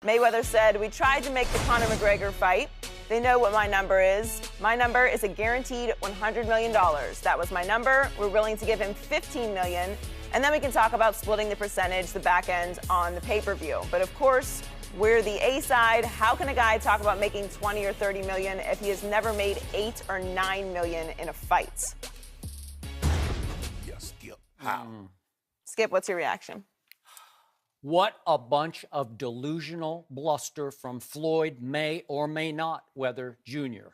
Mayweather said, "We tried to make the Conor McGregor fight. They know what my number is. My number is a guaranteed $100 million. That was my number. We're willing to give him $15 million. And then we can talk about splitting the percentage, the back end on the pay-per-view. But of course, we're the A side. How can a guy talk about making 20 or 30 million if he has never made 8 or 9 million in a fight?" Yeah, Skip. How? Skip, what's your reaction? What a bunch of delusional bluster from Floyd may or may not weather Jr.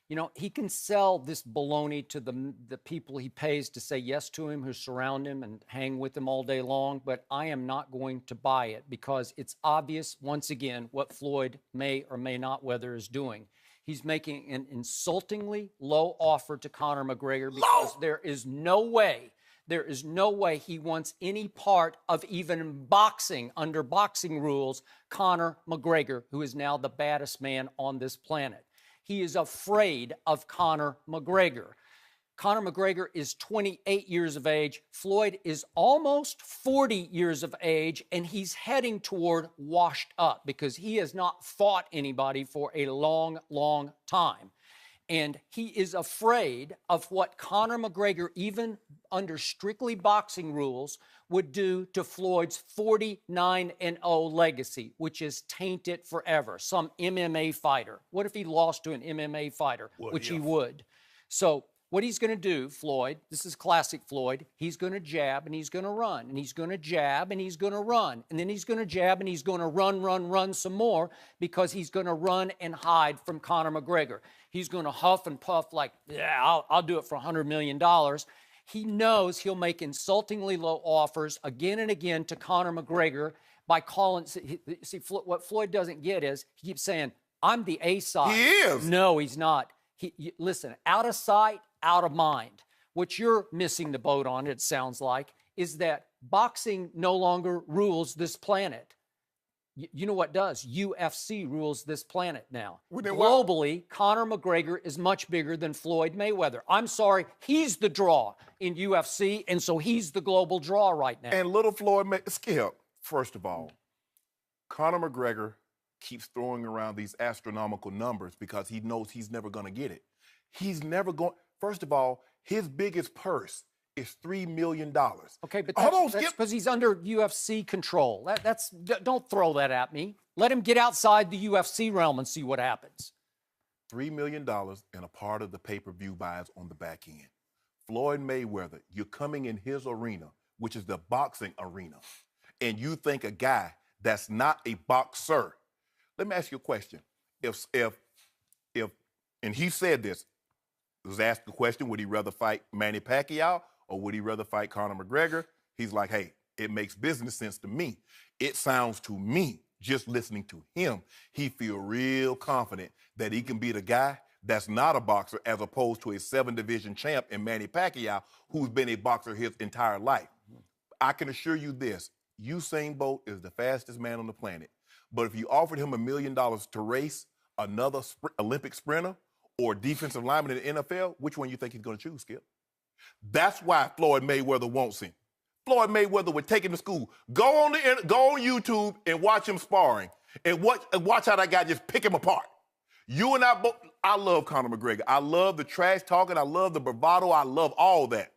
You know, he can sell this baloney to the people he pays to say yes to him, who surround him and hang with him all day long, but I am not going to buy it because it's obvious, once again, what Floyd may or may not weather is doing. He's making an insultingly low offer to Conor McGregor because there is no way he wants any part of even boxing, under boxing rules, Conor McGregor, who is now the baddest man on this planet. He is afraid of Conor McGregor. Conor McGregor is 28 years of age. Floyd is almost 40 years of age, and he's heading toward washed up because he has not fought anybody for a long, long time. And he is afraid of what Conor McGregor, even under strictly boxing rules, would do to Floyd's 49-0 legacy, which is tainted forever. Some MMA fighter. What if he lost to an MMA fighter, which he would? So what he's going to do, Floyd, this is classic Floyd, he's going to jab and he's going to run, and he's going to jab and he's going to run, and then he's going to jab and he's going to run some more because he's going to run and hide from Conor McGregor. He's going to huff and puff like, yeah, I'll do it for $100 million. He knows he'll make insultingly low offers again and again to Conor McGregor by calling. See, what Floyd doesn't get is he keeps saying, I'm the A side. He is. No, he's not. Listen, out of sight, out of mind. What you're missing the boat on, it sounds like, is that boxing no longer rules this planet. You know what does? UFC rules this planet now. Globally, Conor McGregor is much bigger than Floyd Mayweather. I'm sorry, he's the draw in UFC, and so he's the global draw right now. And little Floyd, Skip, first of all, Conor McGregor keeps throwing around these astronomical numbers because he knows he's never going to get it. He's never going. First of all, his biggest purse is $3 million. Okay, but that's because he's under UFC control. Don't throw that at me. Let him get outside the UFC realm and see what happens. $3 million and a part of the pay-per-view buys on the back end. Floyd Mayweather, you're coming in his arena, which is the boxing arena, and you think a guy that's not a boxer. Let me ask you a question. If and he said this, was asked the question, would he rather fight Manny Pacquiao or would he rather fight Conor McGregor? He's like, hey, it makes business sense to me. It sounds to me, just listening to him, he feel real confident that he can beat a guy that's not a boxer as opposed to a 7-division champ in Manny Pacquiao, who's been a boxer his entire life. I can assure you this, Usain Bolt is the fastest man on the planet. But if you offered him $1 million to race another Olympic sprinter or defensive lineman in the NFL, which one you think he's going to choose, Skip? That's why Floyd Mayweather wants him. Floyd Mayweather would take him to school. Go on YouTube and watch him sparring and watch how that guy just pick him apart. You and I both, I love Conor McGregor. I love the trash talking. I love the bravado. I love all that.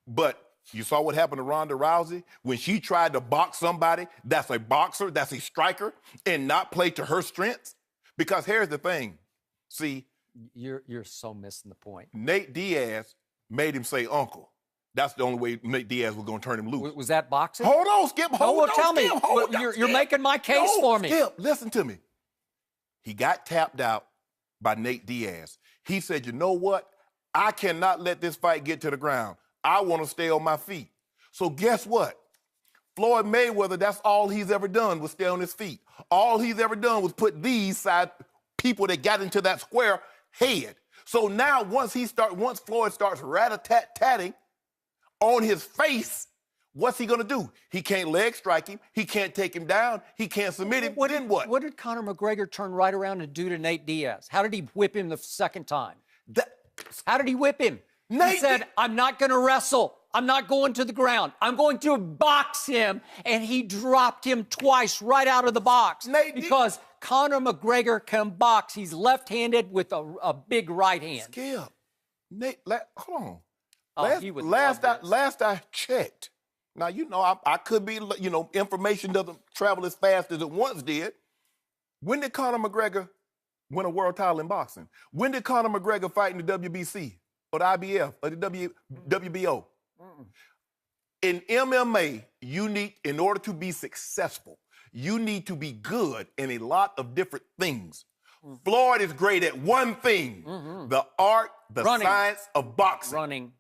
But you saw what happened to Ronda Rousey when she tried to box somebody that's a boxer, that's a striker, and not play to her strengths? Because here's the thing. See, You're so missing the point. Nate Diaz made him say uncle. That's the only way Nate Diaz was going to turn him loose. Was that boxing? Hold on, Skip. Tell me. You're making my case for me. Skip, listen to me. He got tapped out by Nate Diaz. He said, you know what? I cannot let this fight get to the ground. I want to stay on my feet. So guess what? Floyd Mayweather, that's all he's ever done was stay on his feet. All he's ever done was put these side people that got into that square head. So now once Floyd starts rat-a-tat-tatting on his face, what's he going to do? He can't leg strike him. He can't take him down. He can't submit him. Then what? What did Conor McGregor turn right around and do to Nate Diaz? How did he whip him the second time? How did he whip him? He said, I'm not going to wrestle. I'm not going to the ground. I'm going to box him. And he dropped him twice right out of the box. Nate, because Conor McGregor can box. He's left-handed with a big right hand. Skip. Nate, hold on. Oh, Last I checked, now, you know, I could be, you know, information doesn't travel as fast as it once did. When did Conor McGregor win a world title in boxing? When did Conor McGregor fight in the WBC or the IBF or the WBO? In MMA, in order to be successful, you need to be good in a lot of different things. Floyd is great at one thing, the art, the science of boxing. Running.